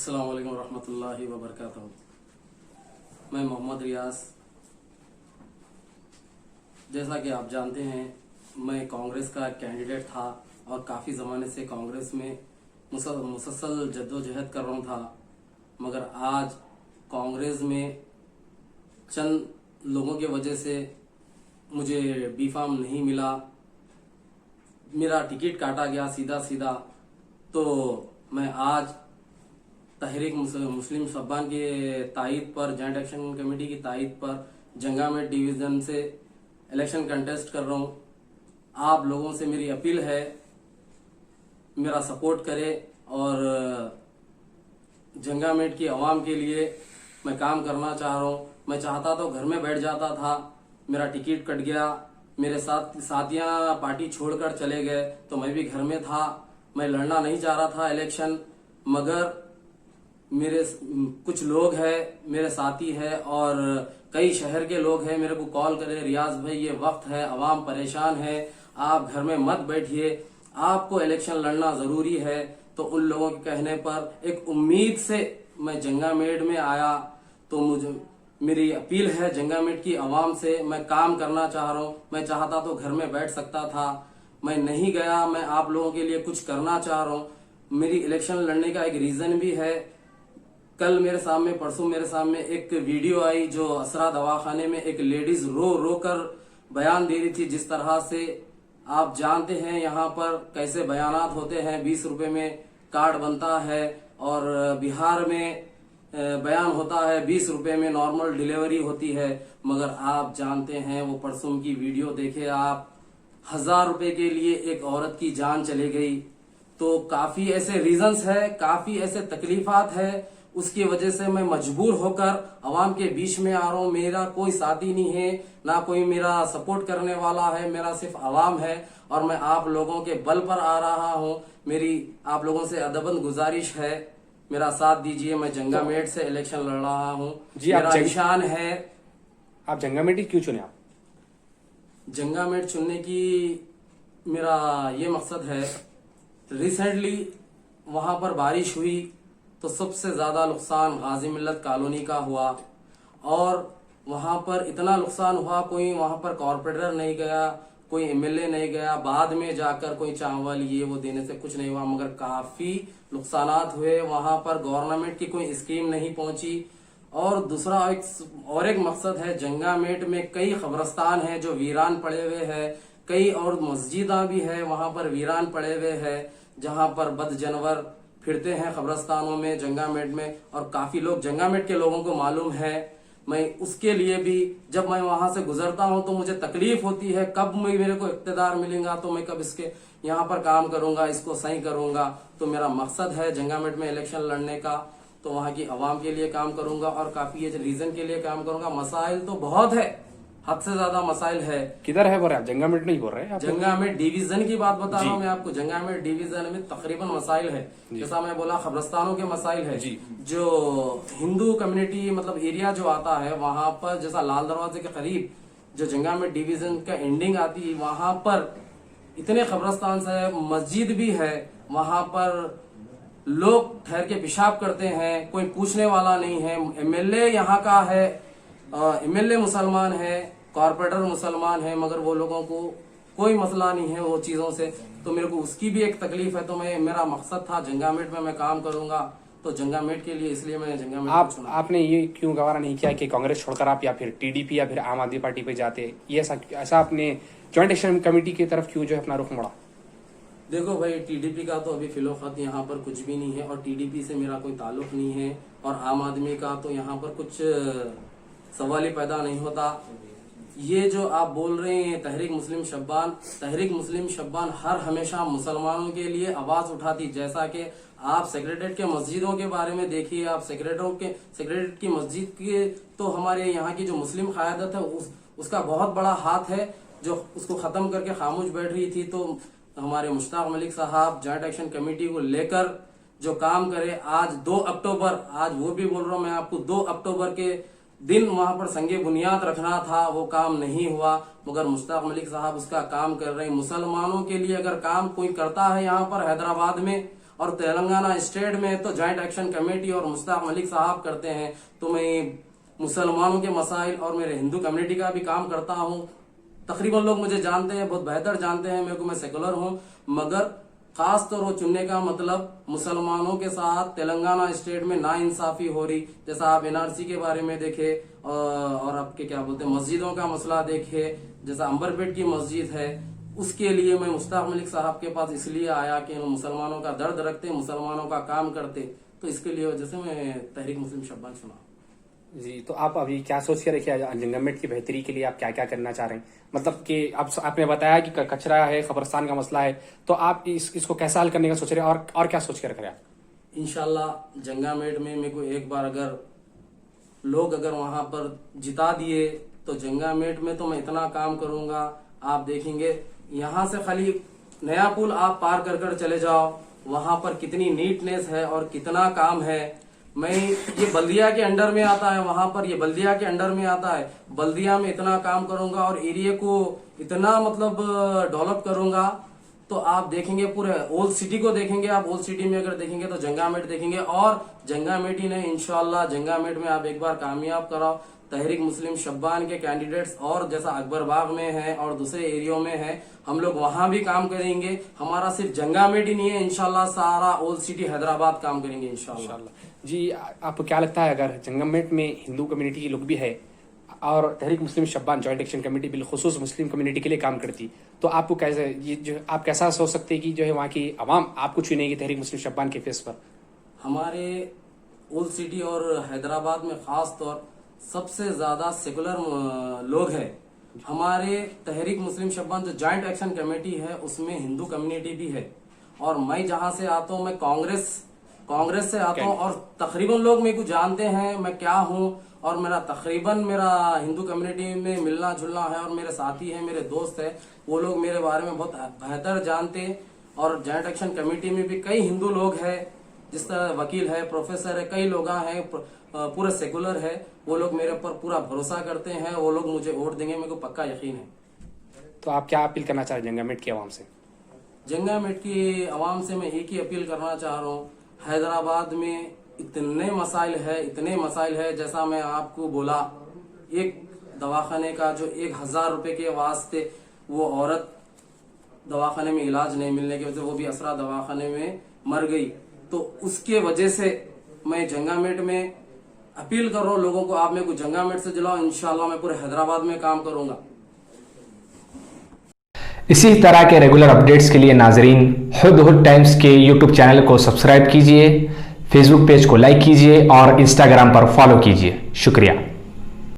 अस्सलाम वालेकुम रहमतुल्लाहि व बरकातहू। मैं मोहम्मद रियाज, जैसा कि आप जानते हैं, मैं कांग्रेस का कैंडिडेट था और काफ़ी ज़माने से कांग्रेस में मुसलसल जद्दोजहद कर रहा था। मगर आज कांग्रेस में चंद लोगों की वजह से मुझे बी फार्म नहीं मिला, मेरा टिकट काटा गया सीधा सीधा। तो मैं आज तहरीक मुस्लिम शब्बान के तायद पर, जॉइंट एक्शन कमेटी की तायद पर जंगामेट डिवीजन से इलेक्शन कंटेस्ट कर रहा हूं। आप लोगों से मेरी अपील है, मेरा सपोर्ट करें और जंगामेट की आवाम के लिए मैं काम करना चाह रहा हूं। मैं चाहता तो घर में बैठ जाता था, मेरा टिकट कट गया, मेरे साथियां पार्टी छोड़कर चले गए, तो मैं भी घर में था। मैं लड़ना नहीं चाह रहा था इलेक्शन, मगर मेरे कुछ लोग हैं, मेरे साथी है और कई शहर के लोग हैं, मेरे को कॉल करे, रियाज भाई ये वक्त है, आवाम परेशान है, आप घर में मत बैठिए, आपको इलेक्शन लड़ना जरूरी है। तो उन लोगों के कहने पर एक उम्मीद से मैं जंगामेट में आया। तो मुझे मेरी अपील है जंगामेट की आवाम से, मैं काम करना चाह रहा हूँ। मैं चाहता तो घर में बैठ सकता था, मैं नहीं गया। मैं आप लोगों के लिए कुछ करना चाह रहा हूँ। मेरी इलेक्शन लड़ने का एक रीजन भी है। कल परसों मेरे सामने एक वीडियो आई जो असरा दवाखाने में एक लेडीज रो रो कर बयान दे रही थी। जिस तरह से आप जानते हैं यहाँ पर कैसे बयानात होते हैं, 20 रुपए में कार्ड बनता है और बिहार में बयान होता है 20 रुपए में नॉर्मल डिलीवरी होती है। मगर आप जानते हैं, वो परसों की वीडियो देखे आप, 1000 रुपए के लिए एक औरत की जान चली गई। तो काफी ऐसे रीजंस है, काफी ऐसे तकलीफात है, उसकी वजह से मैं मजबूर होकर अवाम के बीच में आ रहा हूँ। मेरा कोई साथी नहीं है, ना कोई मेरा सपोर्ट करने वाला है, मेरा सिर्फ अवाम है और मैं आप लोगों के बल पर आ रहा हूँ। मेरी आप लोगों से अदबन गुजारिश है, मेरा साथ दीजिए। मैं जंगामेट से इलेक्शन लड़ रहा हूँ जी। मेरा निशान है। आप जंगामेट क्यों चुने? आप जंगामेट चुनने की मेरा ये मकसद है, रिसेंटली वहां पर बारिश हुई तो सबसे ज्यादा नुकसान गाजी मिल्लत कॉलोनी का हुआ और वहां पर इतना नुकसान हुआ, कोई वहां पर कॉर्पोरेटर नहीं गया, कोई एमएलए नहीं गया, बाद में जाकर कोई चावल ये वो देने से कुछ नहीं हुआ, मगर काफी नुकसानात हुए। वहां पर गवर्नमेंट की कोई स्कीम नहीं पहुंची। और दूसरा एक मकसद है, जंगामेट में कई कब्रस्तान है जो वीरान पड़े हुए है, कई और मस्जिदा भी है वहां पर वीरान पड़े हुए है, जहां पर बद जानवर फिरते हैं कब्रस्तानों में जंगामेट में, और काफी लोग जंगामेट के लोगों को मालूम है। मैं उसके लिए भी जब मैं वहां से गुजरता हूं तो मुझे तकलीफ होती है, कब मेरे को इख्तिदार मिलेगा तो मैं कब इसके यहाँ पर काम करूंगा, इसको सही करूंगा। तो मेरा मकसद है जंगामेट में इलेक्शन लड़ने का, तो वहां की आवाम के लिए काम करूंगा और काफी ये रीजन के लिए काम करूंगा। मसाइल तो बहुत है, हद से ज्यादा मसाइल है। किधर है बोल रहे आप? जंगामेट नहीं बोल रहे? जंगामेट डिवीजन की बात बता रहा हूँ मैं आपको। जंगामेट डिवीजन में तकरीबन मसाइल है, जैसा मैं बोला कब्रस्तानों के मसाइल है। जो हिंदू कम्युनिटी मतलब एरिया जो आता है वहां पर, जैसा लाल दरवाजे के करीब जो जंगामेट डिवीजन का एंडिंग आती है, वहां पर इतने कब्रस्तान है, मस्जिद भी है, वहां पर लोग ठहर के पेशाब करते हैं, कोई पूछने वाला नहीं है। एमएलए यहाँ का है, एमएलए मुसलमान है, कॉर्पोरेटर मुसलमान है, मगर वो लोगों को कोई मसला नहीं है वो चीजों से। तो मेरे को उसकी भी एक तकलीफ है। तो मेरा मकसद था जंगामेट में मैं काम करूंगा, तो जंगामेट के लिए इसलिए मैंने जंगामेट चुना। आपने ये क्यों गवारा नहीं किया कि कांग्रेस छोड़कर आप या फिर टीडीपी या फिर आम आदमी पार्टी पे जाते? ये ऐसा आपने ज्वाइंट एक्शन कमेटी की तरफ क्यों जो है अपना रुख मोड़ा? देखो भाई, टीडीपी का तो अभी फिलौखत यहाँ पर कुछ भी नहीं है और टीडीपी से मेरा कोई ताल्लुक नहीं है, और आम आदमी का तो यहाँ पर कुछ सवाल ही पैदा नहीं होता। ये जो आप बोल रहे हैं तहरीक मुस्लिम शब्बान हर हमेशा मुसलमानों के लिए आवाज उठाती। जैसा कि आप सेक्रेटरीट के मस्जिदों के बारे में देखिए, आप सेक्रेटरीट की मस्जिद के तो हमारे यहाँ की जो मुस्लिम क़यादत है उसका बहुत बड़ा हाथ है, जो उसको खत्म करके खामोश बैठ रही थी। तो हमारे मुश्ताक मलिक साहब जॉइंट एक्शन कमेटी को लेकर जो काम करे, आज 2 अक्टूबर, आज वो भी बोल रहा हूँ मैं आपको, 2 अक्टूबर के दिन वहां पर संगे बुनियाद रखना था, वो काम नहीं हुआ, मगर मुश्ताक मलिक साहब उसका काम कर रहे हैं। मुसलमानों के लिए अगर काम कोई करता है यहाँ पर हैदराबाद में और तेलंगाना स्टेट में तो जॉइंट एक्शन कमेटी और मुश्ताक मलिक साहब करते हैं, तो मैं मुसलमानों के मसाइल और मेरे हिंदू कम्युनिटी का भी काम करता हूँ। तकरीबन लोग मुझे जानते हैं, बहुत बेहतर जानते हैं मेरे को, मैं सेकुलर हूँ, मगर खास तौर वो चुनने का मतलब मुसलमानों के साथ तेलंगाना स्टेट में नाइंसाफी हो रही, जैसा आप एनआरसी के बारे में देखे और आपके क्या बोलते हैं मस्जिदों का मसला देखे, जैसा अंबरपेट की मस्जिद है, उसके लिए मैं मुश्ताक मलिक साहब के पास इसलिए आया कि मुसलमानों का दर्द रखते, मुसलमानों का काम करते, तो इसके लिए वजह से मैं तहरीक मुस्लिम शब्बान चुना। जी, तो आप अभी क्या सोच के रखे जंगमेट की बेहतरी के लिए आप क्या क्या करना चाह रहे हैं? मतलब कि आपने बताया कि कचरा है, कब्रिस्तान का मसला है, तो आप इसको कैसा हल करने का सोच रहे हैं और क्या सोच के रख रहे हैं? इंशाल्लाह जंगामेट में मेरे को एक बार अगर लोग वहां पर जिता दिए तो जंगामेट में तो मैं इतना काम करूंगा, आप देखेंगे। यहाँ से खाली नया पुल आप पार कर चले जाओ, वहां पर कितनी नीटनेस है और कितना काम है। मैं ये बल्दिया के अंडर में आता है, वहां पर ये बल्दिया के अंडर में आता है, बल्दिया में इतना काम करूंगा और एरिया को इतना मतलब डेवलप करूंगा, तो आप देखेंगे पूरे ओल्ड सिटी को देखेंगे। आप ओल्ड सिटी में अगर देखेंगे तो जंगामेट देखेंगे, और जंगामेट ही नहीं, इंशाल्लाह जंगामेट में आप एक बार कामयाब कराओ तहरीक मुस्लिम शब्बान के कैंडिडेट्स, और जैसा अकबर बाग में है और दूसरे एरियो में है, हम लोग वहां भी काम करेंगे। हमारा सिर्फ जंगामेट ही नहीं है, इंशाल्लाह सारा ओल्ड सिटी हैदराबाद काम करेंगे इंशाल्लाह। जी, आपको क्या लगता है अगर जंगमेट में हिंदू कम्युनिटी के लोग भी है और Tehreek Muslim Shabban joint action committee बिलखुसूस मुस्लिम कम्युनिटी के लिए काम करती, तो आपको कैसे ये जो आप कैसा सोच सकते हैं कि जो है वहाँ की आवाम आपको चुनेगी तहरीक मुस्लिम शब्बान के फेस पर? हमारे ओल्ड सिटी और हैदराबाद में खास तौर सबसे ज्यादा सेकुलर लोग हैं। हमारे तहरीक मुस्लिम शब्बान जो जॉइंट एक्शन कमेटी है उसमें हिंदू कम्युनिटी भी है, और मैं जहां से आता हूं मैं कांग्रेस से आता हूं, और तकरीबन लोग मेरे को जानते हैं मैं क्या हूं, और मेरा हिंदू कम्युनिटी में मिलना जुलना है, और मेरे साथी हैं, मेरे दोस्त हैं, वो लोग मेरे बारे में बहुत बेहतर जानते। और जॉइंट एक्शन कमेटी में भी कई हिंदू लोग हैं, जिस तरह वकील है, प्रोफेसर है, कई लोग हैं, पूरे सेकुलर है, वो लोग मेरे ऊपर पूरा भरोसा करते हैं, वो लोग मुझे वोट देंगे, मेरे को पक्का यकीन है। तो आप क्या अपील करना चाह रहे हैं जंगमेट की आवाम से? जंगामेट की आवाम से मैं एक ही अपील करना चाह रहा हूँ, हैदराबाद में इतने मसाइल है, जैसा मैं आपको बोला, एक दवाखाने का जो 1000 रुपए के वास्ते वो औरत दवाखाने में इलाज नहीं मिलने की वजह से वो भी असरा दवाखाने में मर गई, तो उसके वजह से मैं जंगामेट में अपील कर रहा हूँ लोगों को, आप मेरे को जंगामेट से दिलाओ, इंशाल्लाह मैं पूरे हैदराबाद में काम करूंगा। इसी तरह के रेगुलर अपडेट्स के लिए नाजरीन हुद टाइम्स के यूट्यूब चैनल को सब्सक्राइब कीजिए, फेसबुक पेज को लाइक कीजिए और इंस्टाग्राम पर फॉलो कीजिए। शुक्रिया।